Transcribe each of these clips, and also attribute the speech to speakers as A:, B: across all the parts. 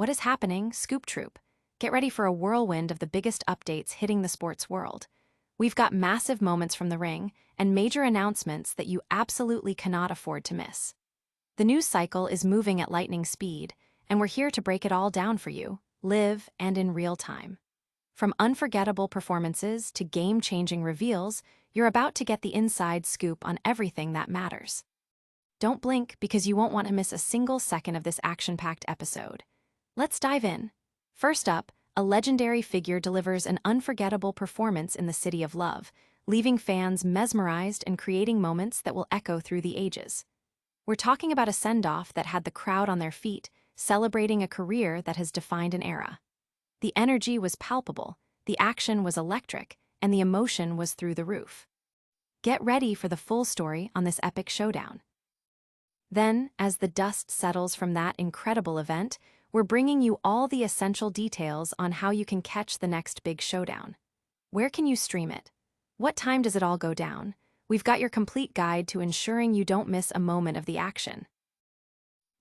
A: What is happening, Scoop Troop? Get ready for a whirlwind of the biggest updates hitting the sports world. We've got massive moments from the ring and major announcements that you absolutely cannot afford to miss. The news cycle is moving at lightning speed, and we're here to break it all down for you, live and in real time. From unforgettable performances to game-changing reveals, you're about to get the inside scoop on everything that matters. Don't blink because you won't want to miss a single second of this action-packed episode. Let's dive in. First up, a legendary figure delivers an unforgettable performance in the City of Love, leaving fans mesmerized and creating moments that will echo through the ages. We're talking about a send-off that had the crowd on their feet, celebrating a career that has defined an era. The energy was palpable, the action was electric, and the emotion was through the roof. Get ready for the full story on this epic showdown. Then, as the dust settles from that incredible event, we're bringing you all the essential details on how you can catch the next big showdown. Where can you stream it? What time does it all go down? We've got your complete guide to ensuring you don't miss a moment of the action.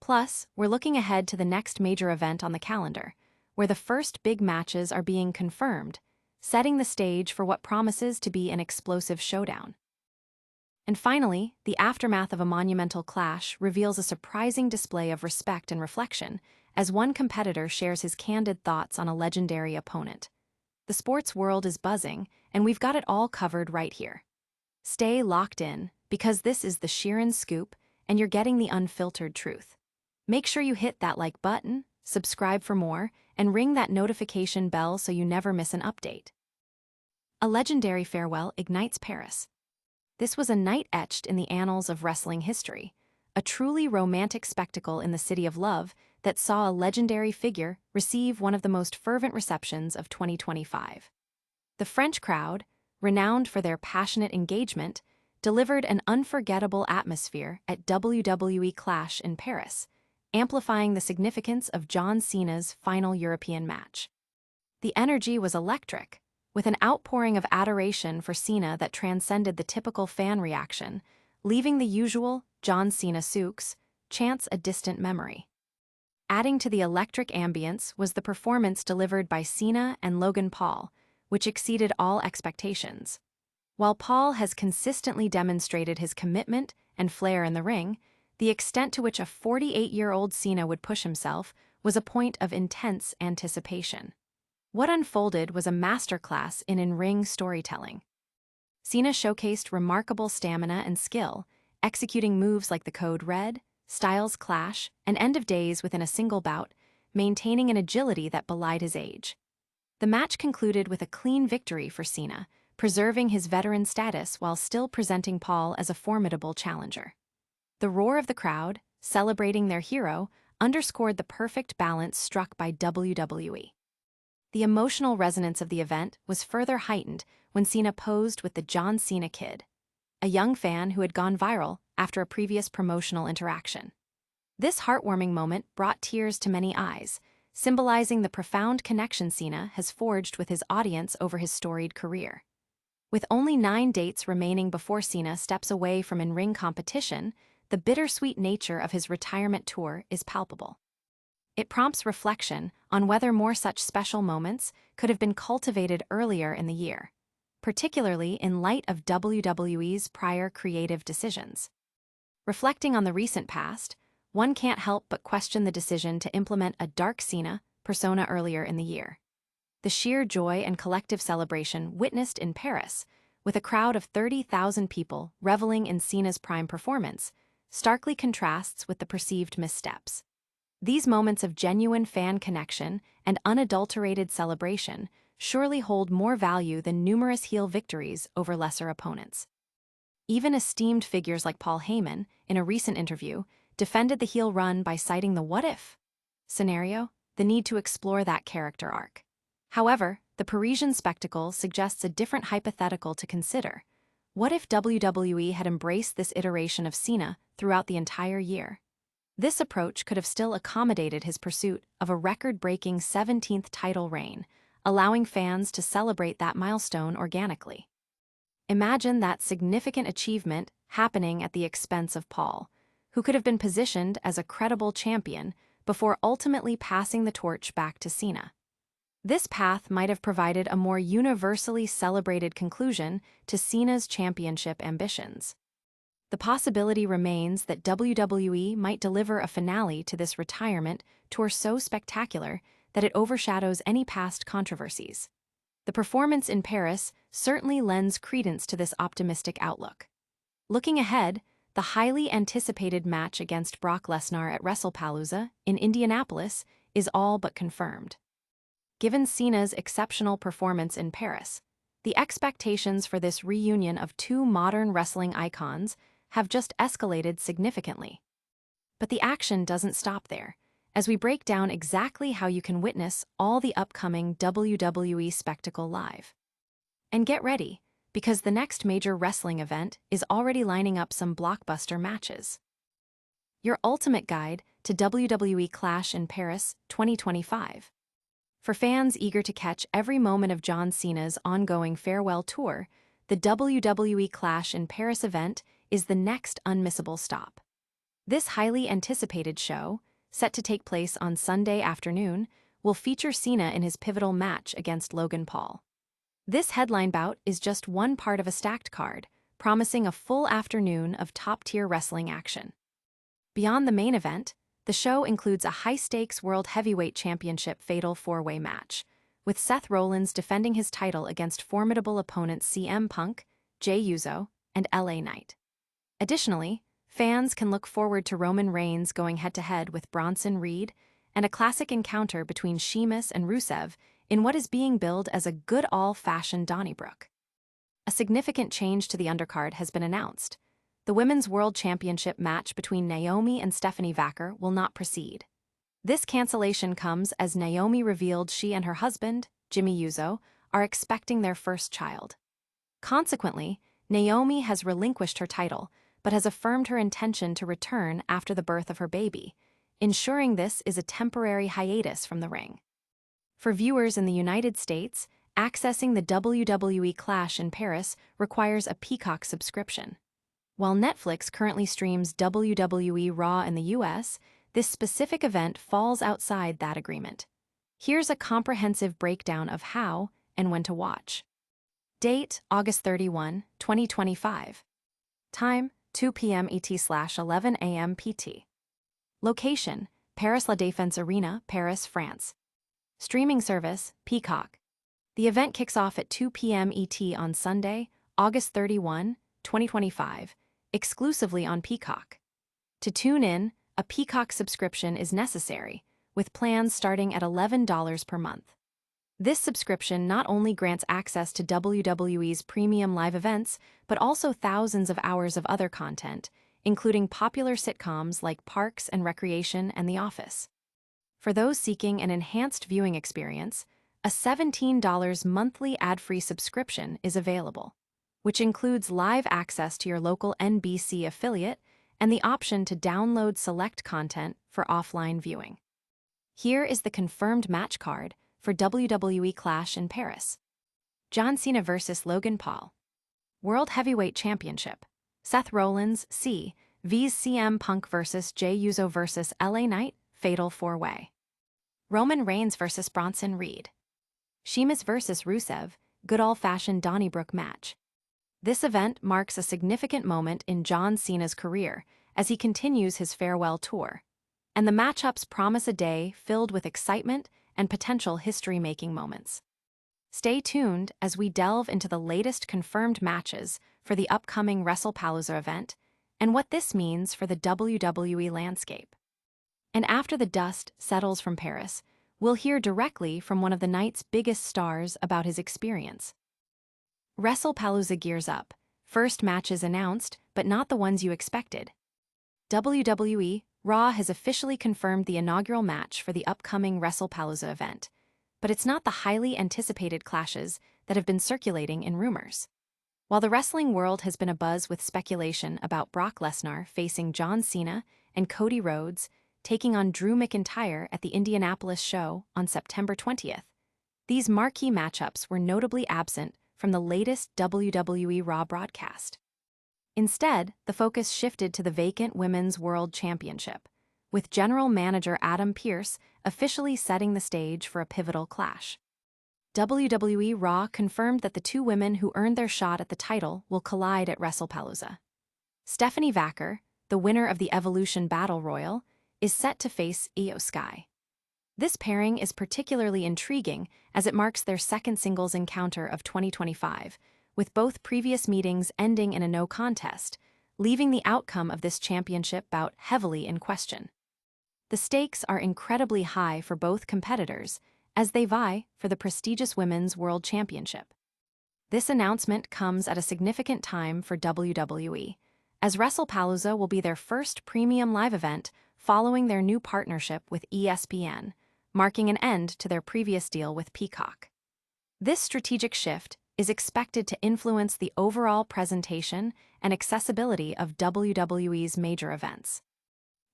A: Plus, we're looking ahead to the next major event on the calendar, where the first big matches are being confirmed, setting the stage for what promises to be an explosive showdown. And finally, the aftermath of a monumental clash reveals a surprising display of respect and reflection, as one competitor shares his candid thoughts on a legendary opponent. The sports world is buzzing, and we've got it all covered right here. Stay locked in, because this is the Sheeran Scoop, and you're getting the unfiltered truth. Make sure you hit that like button, subscribe for more, and ring that notification bell so you never miss an update. A legendary farewell ignites Paris. This was a night etched in the annals of wrestling history, a truly romantic spectacle in the City of Love that saw a legendary figure receive one of the most fervent receptions of 2025. The French crowd, renowned for their passionate engagement, delivered an unforgettable atmosphere at WWE Clash in Paris, amplifying the significance of John Cena's final European match. The energy was electric, with an outpouring of adoration for Cena that transcended the typical fan reaction, leaving the usual John Cena souks chants a distant memory. Adding to the electric ambience was the performance delivered by Cena and Logan Paul, which exceeded all expectations. While Paul has consistently demonstrated his commitment and flair in the ring, the extent to which a 48-year-old Cena would push himself was a point of intense anticipation. What unfolded was a masterclass in in-ring storytelling. Cena showcased remarkable stamina and skill, executing moves like the Code Red, Styles Clash, and End of Days within a single bout, maintaining an agility that belied his age. The match concluded with a clean victory for Cena, preserving his veteran status while still presenting Paul as a formidable challenger. The roar of the crowd, celebrating their hero, underscored the perfect balance struck by WWE. The emotional resonance of the event was further heightened when Cena posed with the John Cena Kid, a young fan who had gone viral after a previous promotional interaction. This heartwarming moment brought tears to many eyes, symbolizing the profound connection Cena has forged with his audience over his storied career. With only 9 dates remaining before Cena steps away from in-ring competition, the bittersweet nature of his retirement tour is palpable. It prompts reflection on whether more such special moments could have been cultivated earlier in the year, particularly in light of WWE's prior creative decisions. Reflecting on the recent past, one can't help but question the decision to implement a Dark Cena persona earlier in the year. The sheer joy and collective celebration witnessed in Paris, with a crowd of 30,000 people reveling in Cena's prime performance, starkly contrasts with the perceived missteps. These moments of genuine fan connection and unadulterated celebration surely hold more value than numerous heel victories over lesser opponents. Even esteemed figures like Paul Heyman, in a recent interview, defended the heel run by citing the what-if scenario, the need to explore that character arc. However, the Parisian spectacle suggests a different hypothetical to consider. What if WWE had embraced this iteration of Cena throughout the entire year? This approach could have still accommodated his pursuit of a record-breaking 17th title reign, allowing fans to celebrate that milestone organically. Imagine that significant achievement happening at the expense of Paul, who could have been positioned as a credible champion before ultimately passing the torch back to Cena. This path might have provided a more universally celebrated conclusion to Cena's championship ambitions. The possibility remains that WWE might deliver a finale to this retirement tour so spectacular that it overshadows any past controversies. The performance in Paris certainly lends credence to this optimistic outlook. Looking ahead, the highly anticipated match against Brock Lesnar at Wrestlepalooza in Indianapolis is all but confirmed. Given Cena's exceptional performance in Paris, the expectations for this reunion of two modern wrestling icons have just escalated significantly. But the action doesn't stop there, as we break down exactly how you can witness all the upcoming WWE spectacle live. And get ready, because the next major wrestling event is already lining up some blockbuster matches. Your ultimate guide to WWE Clash in Paris 2025. For fans eager to catch every moment of John Cena's ongoing farewell tour, the WWE Clash in Paris event is the next unmissable stop. This highly anticipated show, set to take place on Sunday afternoon, will feature Cena in his pivotal match against Logan Paul. This headline bout is just one part of a stacked card, promising a full afternoon of top-tier wrestling action. Beyond the main event, the show includes a high-stakes World Heavyweight Championship fatal four-way match, with Seth Rollins defending his title against formidable opponents CM Punk, Jey Uso, and LA Knight. Additionally, fans can look forward to Roman Reigns going head-to-head with Bronson Reed and a classic encounter between Sheamus and Rusev in what is being billed as a good old-fashioned Donnybrook. A significant change to the undercard has been announced. The Women's World Championship match between Naomi and Stephanie Vaquer will not proceed. This cancellation comes as Naomi revealed she and her husband, Jimmy Uso, are expecting their first child. Consequently, Naomi has relinquished her title, but has affirmed her intention to return after the birth of her baby, ensuring this is a temporary hiatus from the ring. For viewers in the United States, accessing the WWE Clash in Paris requires a Peacock subscription. While Netflix currently streams WWE Raw in the US, this specific event falls outside that agreement. Here's a comprehensive breakdown of how and when to watch. Date: August 31, 2025. Time: 2 p.m. ET/11 a.m. PT. Location: Paris La Défense Arena, Paris, France. Streaming service: Peacock. The event kicks off at 2 p.m. ET on Sunday, August 31, 2025, exclusively on Peacock. To tune in, a Peacock subscription is necessary, with plans starting at $11 per month. This subscription not only grants access to WWE's premium live events, but also thousands of hours of other content, including popular sitcoms like Parks and Recreation and The Office. For those seeking an enhanced viewing experience, a $17 monthly ad-free subscription is available, which includes live access to your local NBC affiliate and the option to download select content for offline viewing. Here is the confirmed match card for WWE Clash in Paris. John Cena vs. Logan Paul. World Heavyweight Championship. Seth Rollins, vs. CM Punk vs. Jey Uso vs. LA Knight, Fatal 4-Way. Roman Reigns vs. Bronson Reed. Sheamus vs. Rusev, good old-fashioned Donnybrook match. This event marks a significant moment in John Cena's career as he continues his farewell tour, and the matchups promise a day filled with excitement and potential history-making moments. Stay tuned as we delve into the latest confirmed matches for the upcoming Wrestle Palooza event and what this means for the WWE landscape. And after the dust settles from Paris, we'll hear directly from one of the night's biggest stars about his experience. Wrestle Palooza gears up. First matches announced, but not the ones you expected. WWE Raw has officially confirmed the inaugural match for the upcoming Wrestle Palooza event, but it's not the highly anticipated clashes that have been circulating in rumors. While the wrestling world has been abuzz with speculation about Brock Lesnar facing John Cena and Cody Rhodes taking on Drew McIntyre at the Indianapolis show on September 20th, these marquee matchups were notably absent from the latest WWE Raw broadcast. Instead, the focus shifted to the vacant Women's World Championship, with General Manager Adam Pearce officially setting the stage for a pivotal clash. WWE Raw confirmed that the two women who earned their shot at the title will collide at Wrestlepalooza. Stephanie Vacker, the winner of the Evolution Battle Royal, is set to face Io Sky. This pairing is particularly intriguing as it marks their second singles encounter of 2025, with both previous meetings ending in a no contest, leaving the outcome of this championship bout heavily in question. The stakes are incredibly high for both competitors as they vie for the prestigious Women's World Championship. This announcement comes at a significant time for WWE, as Wrestlepalooza will be their first premium live event following their new partnership with ESPN, marking an end to their previous deal with Peacock. This strategic shift is expected to influence the overall presentation and accessibility of WWE's major events.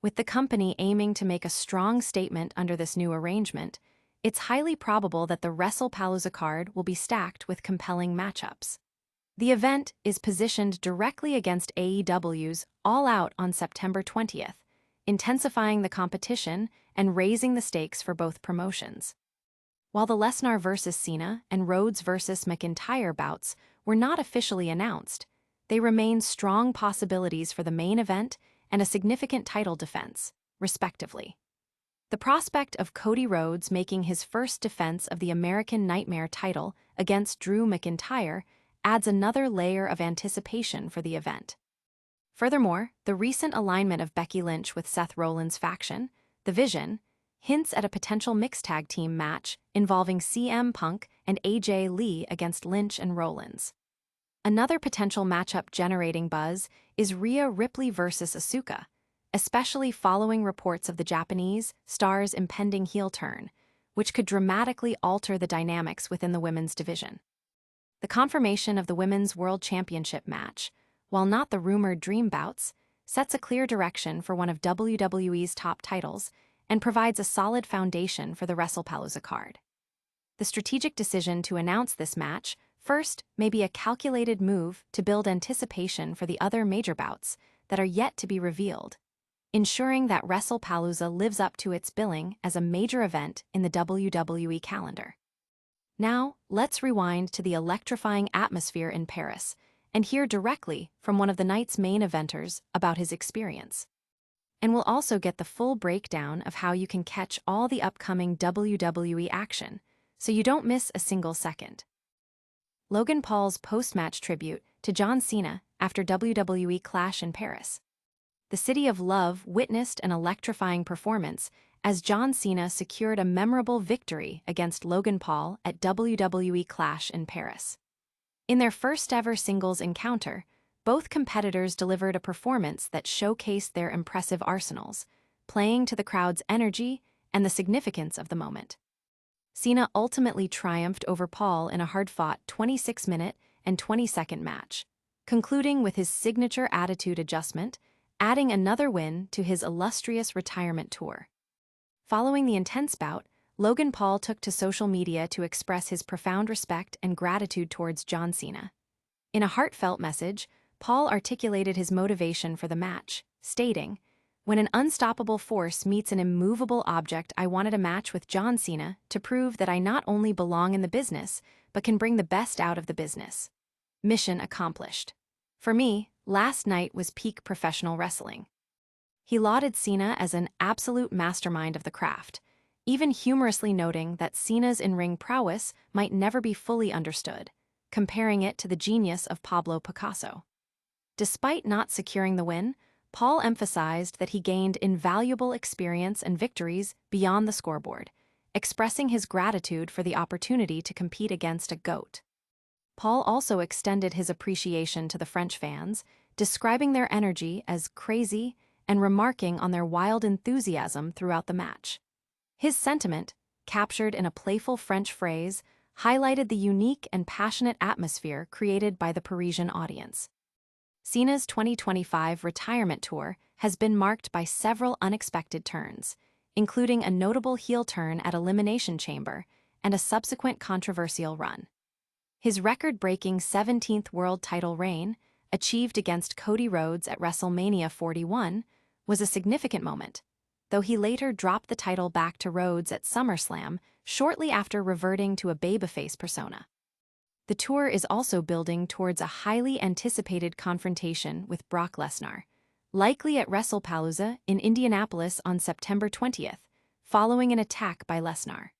A: With the company aiming to make a strong statement under this new arrangement, it's highly probable that the Wrestlepalooza card will be stacked with compelling matchups. The event is positioned directly against AEW's All Out on September 20th, intensifying the competition and raising the stakes for both promotions. While the Lesnar vs. Cena and Rhodes vs. McIntyre bouts were not officially announced, they remain strong possibilities for the main event and a significant title defense, respectively. The prospect of Cody Rhodes making his first defense of the American Nightmare title against Drew McIntyre adds another layer of anticipation for the event. Furthermore, the recent alignment of Becky Lynch with Seth Rollins' faction, The Vision, hints at a potential mixed tag team match involving CM Punk and AJ Lee against Lynch and Rollins. Another potential matchup generating buzz is Rhea Ripley vs. Asuka, especially following reports of the Japanese star's impending heel turn, which could dramatically alter the dynamics within the women's division. The confirmation of the Women's World Championship match, while not the rumored dream bouts, sets a clear direction for one of WWE's top titles and provides a solid foundation for the Wrestlepalooza card. The strategic decision to announce this match first may be a calculated move to build anticipation for the other major bouts that are yet to be revealed, ensuring that Wrestlepalooza lives up to its billing as a major event in the WWE calendar. Now, let's rewind to the electrifying atmosphere in Paris and hear directly from one of the night's main eventers about his experience. And we'll also get the full breakdown of how you can catch all the upcoming WWE action, so you don't miss a single second. Logan Paul's post-match tribute to John Cena after WWE Clash in Paris. The City of Love witnessed an electrifying performance as John Cena secured a memorable victory against Logan Paul at WWE Clash in Paris. In their first-ever singles encounter, both competitors delivered a performance that showcased their impressive arsenals, playing to the crowd's energy and the significance of the moment. Cena ultimately triumphed over Paul in a hard-fought 26-minute and 20-second match, concluding with his signature attitude adjustment, adding another win to his illustrious retirement tour. Following the intense bout, Logan Paul took to social media to express his profound respect and gratitude towards John Cena. In a heartfelt message, Paul articulated his motivation for the match, stating, "When an unstoppable force meets an immovable object, I wanted a match with John Cena to prove that I not only belong in the business, but can bring the best out of the business. Mission accomplished. For me, last night was peak professional wrestling." He lauded Cena as an absolute mastermind of the craft, even humorously noting that Cena's in-ring prowess might never be fully understood, comparing it to the genius of Pablo Picasso. Despite not securing the win, Paul emphasized that he gained invaluable experience and victories beyond the scoreboard, expressing his gratitude for the opportunity to compete against a GOAT. Paul also extended his appreciation to the French fans, describing their energy as crazy and remarking on their wild enthusiasm throughout the match. His sentiment, captured in a playful French phrase, highlighted the unique and passionate atmosphere created by the Parisian audience. Cena's 2025 retirement tour has been marked by several unexpected turns, including a notable heel turn at Elimination Chamber and a subsequent controversial run. His record-breaking 17th world title reign, achieved against Cody Rhodes at WrestleMania 41, was a significant moment, though he later dropped the title back to Rhodes at SummerSlam shortly after reverting to a babyface persona. The tour is also building towards a highly anticipated confrontation with Brock Lesnar, likely at Wrestlepalooza in Indianapolis on September 20th, following an attack by Lesnar.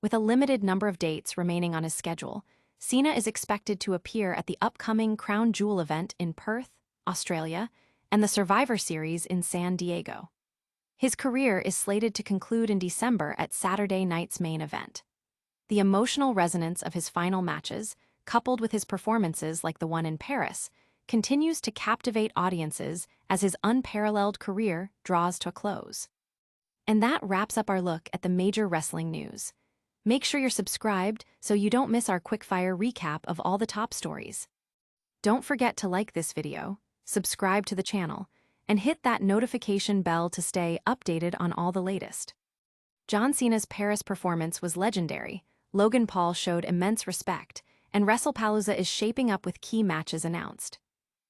A: With a limited number of dates remaining on his schedule, Cena is expected to appear at the upcoming Crown Jewel event in Perth, Australia, and the Survivor Series in San Diego. His career is slated to conclude in December at Saturday night's main event. The emotional resonance of his final matches, coupled with his performances like the one in Paris, continues to captivate audiences as his unparalleled career draws to a close. And that wraps up our look at the major wrestling news. Make sure you're subscribed so you don't miss our quick-fire recap of all the top stories. Don't forget to like this video, subscribe to the channel, and hit that notification bell to stay updated on all the latest. John Cena's Paris performance was legendary, Logan Paul showed immense respect, and Wrestlepalooza is shaping up with key matches announced.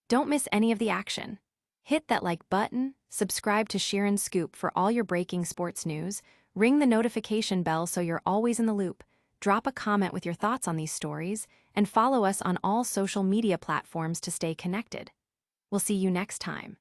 A: Don't miss any of the action. Hit that like button, subscribe to Sheeran's Scoop for all your breaking sports news, ring the notification bell so you're always in the loop, drop a comment with your thoughts on these stories, and follow us on all social media platforms to stay connected. We'll see you next time.